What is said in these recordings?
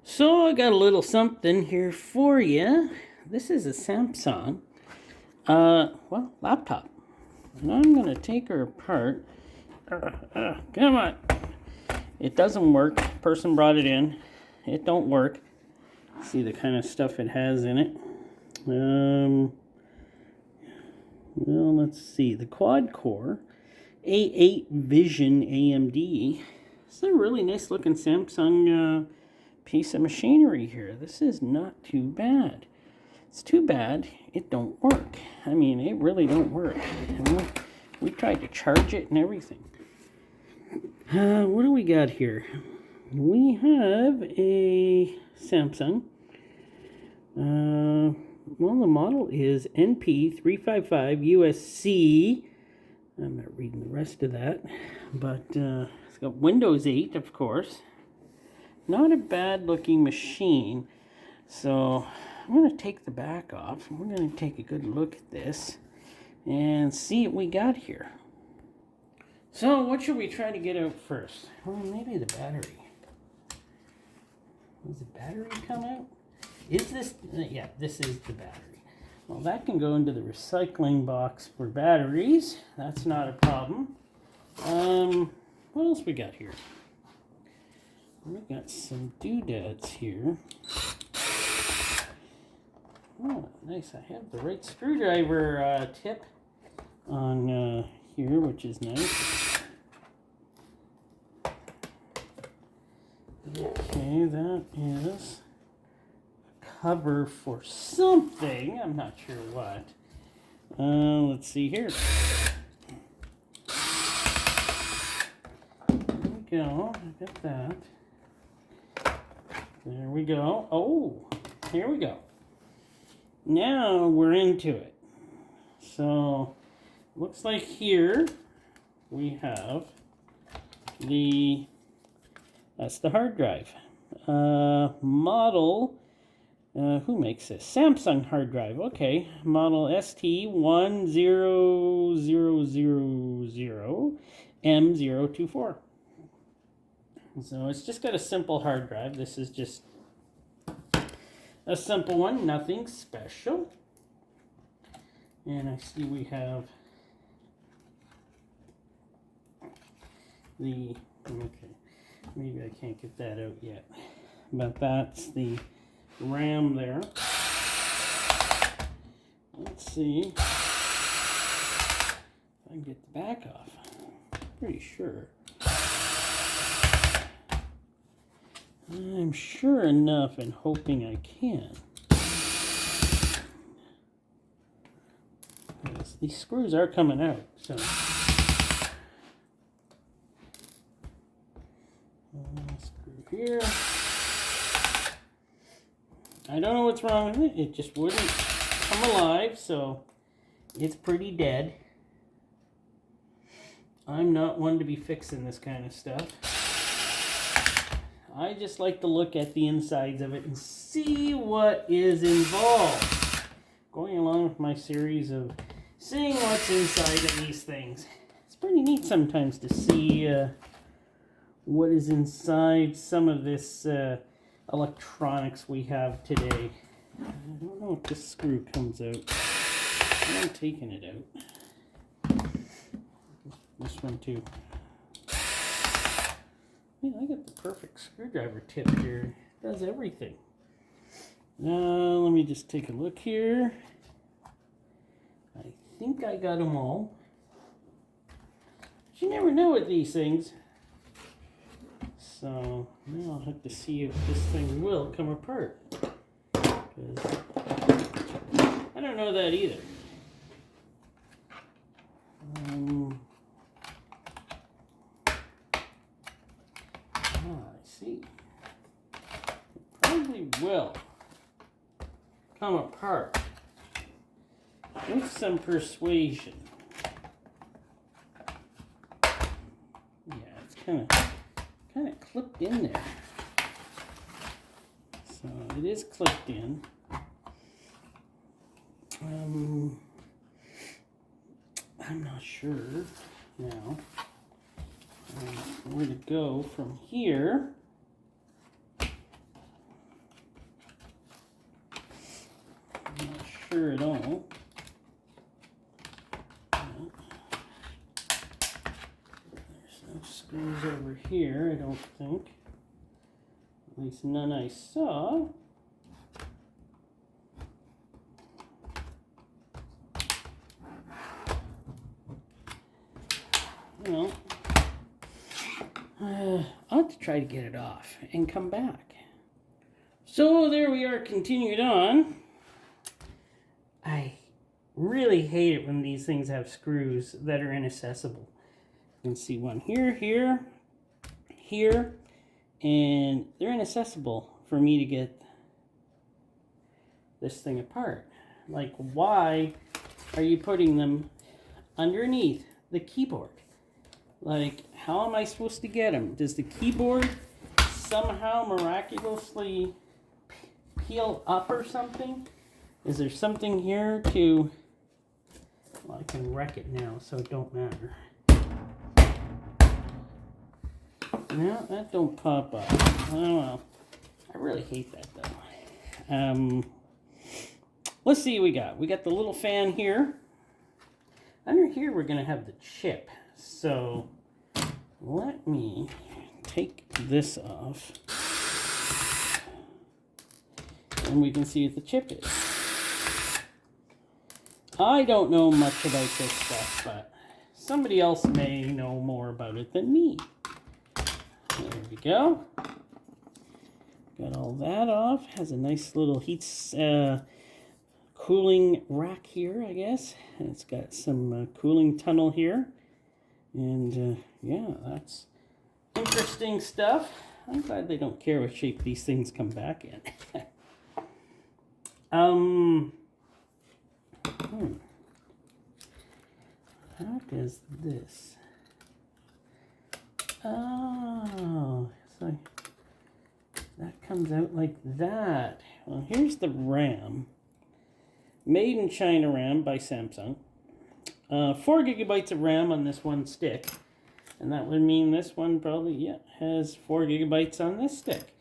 So I got a little something here for you. This is a Samsung, laptop. And I'm gonna take her apart. Come on. It doesn't work. Person brought it in. It don't work. See the kind of stuff it has in it. Well, let's see. The quad core A8 Vision AMD. It's a really nice looking Samsung piece of machinery here. This is not too bad. It's too bad it don't work. I mean, it really don't work. We tried to charge it and everything. What do we got here? We have a Samsung. Well, the model is NP355USC. I'm not reading the rest of that, but it's got Windows 8, of course. Not a bad looking machine. So I'm going to take the back off, and we're going to take a good look at this and see what we got here. So what should we try to get out first? Well, maybe the battery. Does the battery come out? Is this? Yeah, this is the battery. Well, that can go into the recycling box for batteries. That's not a problem. What else we got here? We got some doodads here. Oh, nice. I have the right screwdriver tip on here, which is nice. Okay, that is a cover for something. I'm not sure what. Let's see here. There we go. I got that. There we go. Oh, here we go. Now we're into it. So, looks like here we have that's the hard drive. Model, who makes this? Samsung hard drive. Okay, model ST10000M024. So it's just got a simple hard drive. This is just a simple one, nothing special. And I see we have okay, maybe I can't get that out yet, but that's the RAM there. Let's see if I can get the back off. Pretty sure. I'm sure enough and hoping I can. Yes, these screws are coming out, so. Screw here. I don't know what's wrong with it. It just wouldn't come alive, so it's pretty dead. I'm not one to be fixing this kind of stuff. I just like to look at the insides of it and see what is involved. Going along with my series of seeing what's inside of these things. It's pretty neat sometimes to see what is inside some of this electronics we have today. I don't know if this screw comes out. I'm taking it out. This one too. Man, I got the perfect screwdriver tip here. It does everything. Now, let me just take a look here. I think I got them all. But you never know with these things. So, now I'll have to see if this thing will come apart. Because I don't know that either. I see. It probably will come apart with some persuasion. Yeah, it's kind of clipped in there. So it is clipped in. I'm not sure now where to go from here. sure at all. There's no screws over here, I don't think. At least none I saw. Well, I'll have to try to get it off and come back. So there we are, continued on. I really hate it when these things have screws that are inaccessible. You can see one here, here, here, and they're inaccessible for me to get this thing apart. Like, why are you putting them underneath the keyboard? Like, how am I supposed to get them? Does the keyboard somehow miraculously peel up or something? Is there something here to... Well, I can wreck it now, so it don't matter. No, that don't pop up. Oh well. I really hate that though. Let's see what we got. We got the little fan here. Under here we're going to have the chip. So let me take this off. And we can see what the chip is. I don't know much about this stuff, but somebody else may know more about it than me. There we go. Got all that off. Has a nice little heat cooling rack here, I guess. And it's got some cooling tunnel here. And yeah, that's interesting stuff. I'm glad they don't care what shape these things come back in. How does this? Oh, so that comes out like that. Well, here's the RAM. Made in China RAM by Samsung. 4 gigabytes of RAM on this one stick. And that would mean this one probably, yeah, has 4 gigabytes on this stick.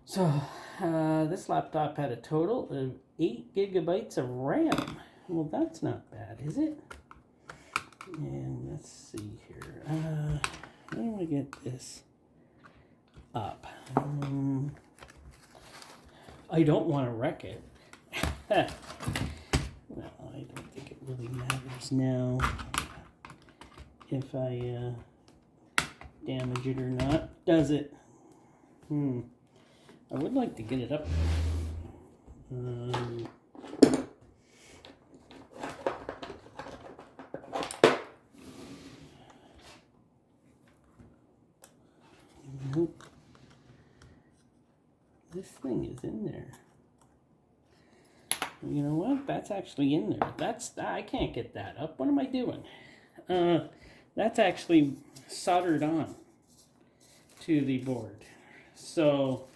So, this laptop had a total of 8 gigabytes of RAM. Well, that's not bad, is it? And let's see here. How do I get this up? I don't want to wreck it. Well, I don't think it really matters now if I damage it or not. Does it? I would like to get it up. Nope. This thing is in there. You know what? That's actually in there. I can't get that up. What am I doing? That's actually soldered on to the board. So,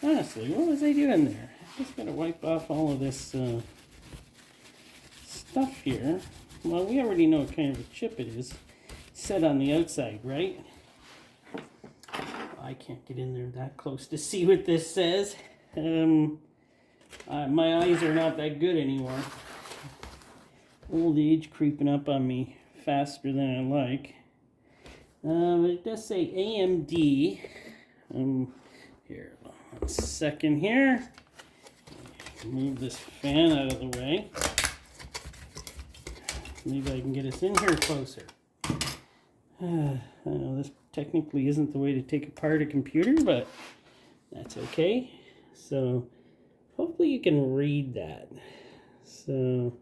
honestly, what was I doing there? I just gotta wipe off all of this stuff here. Well, we already know what kind of a chip it is. Set on the outside, right? I can't get in there that close to see what this says. My eyes are not that good anymore. Old age creeping up on me faster than I like. It does say AMD. Here, 1 second here. Move this fan out of the way. Maybe I can get us in here closer. I know this technically isn't the way to take apart a computer, but that's okay. So hopefully you can read that. So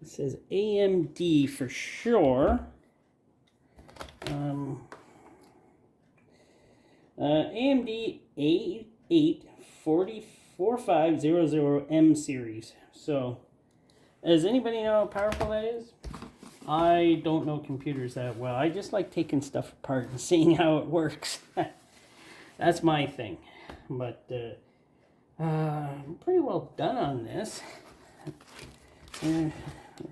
it says AMD for sure. AMD A84500M series. So does anybody know how powerful that is? I don't know computers that well. I just like taking stuff apart and seeing how it works. That's my thing. But I'm pretty well done on this. I'm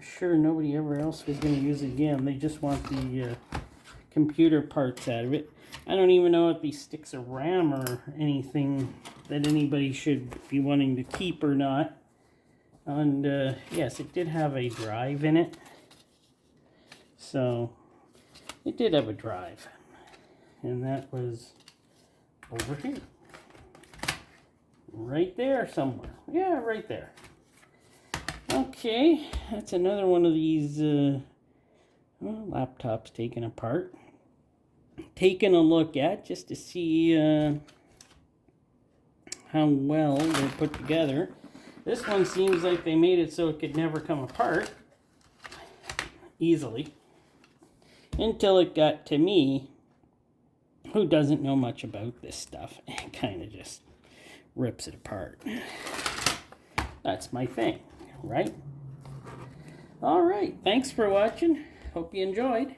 sure nobody ever else was going to use it again. They just want the computer parts out of it. I don't even know if these sticks of RAM or anything that anybody should be wanting to keep or not. And yes, it did have a drive in it. So it did have a drive. And that was over here. Right there somewhere. Yeah, right there. Okay, that's another one of these laptops taken apart. Taking a look at just to see how well they're put together. This one seems like they made it so it could never come apart easily. Until it got to me, who doesn't know much about this stuff, and kind of just rips it apart. That's my thing, right? All right, thanks for watching. Hope you enjoyed.